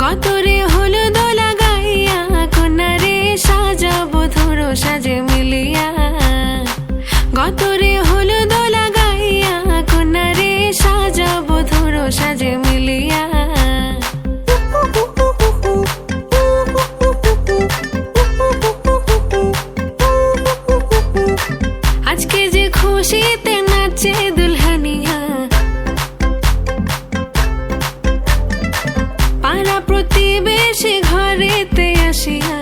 গতরে হলুদ লাগাইয়া কন্যারে সাজাবো ধরো সাজে মিলিয়া। গতরে হলুদ লাগাইয়া কন্যারে সাজাবো ধরো সাজে মিলিয়া। আজকে যে খুশিতে নাচে দুলহানিয়া, পাড়া প্রতিবেশী ঘরেতে আসিয়া।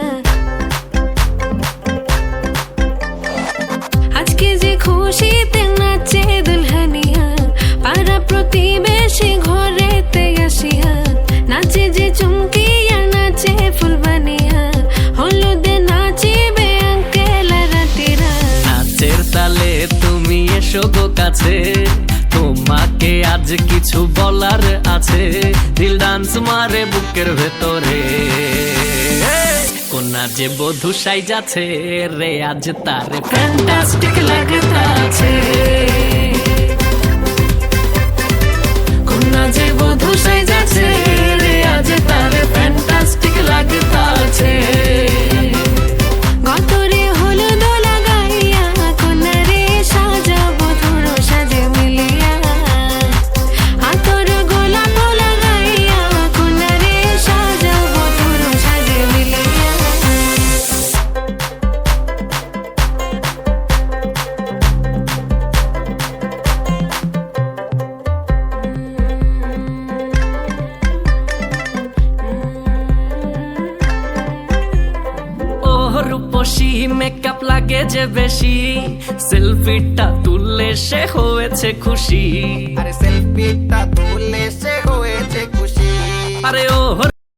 আজকে যে খুশিতে নাচে দুলহানিয়া, পাড়া প্রতিবেশী ঘরেতে আসিয়া। নাচে যে চুমকিয়া নাচে ফুলবানিয়া, হলুদে নাচিবে আঙ্কেল রাতিরা। নাচের তালে তুমি এসো গো কাছে, তোমাকে আজ কিছু বলার আছে। দিল ডান্স মারে বুকের ভেতরে, কোনা যে বধূ সাইজাছে রে আজ তারে ফ্যান্টাস্টিক লাগতাছে। কোনা যে বধূ সাইজাছে রে আজ তারে ফ্যান্টাস্টিক লাগতাছে। গতরে হলুদ লাগাইয়া কন্যারে সাজাবো ধরো সাজে মিলিয়া। আতর গোলাপ লাগাইয়া কন্যারে সাজাবো ধরো সাজে মিলিয়া। রূপসী মেকআপ লাগে যে বেশি, সেলফিটা তুললে সে হয়েছে খুশি। আরে সেলফিটা তুললে সে হয়েছে খুশি। আরে ও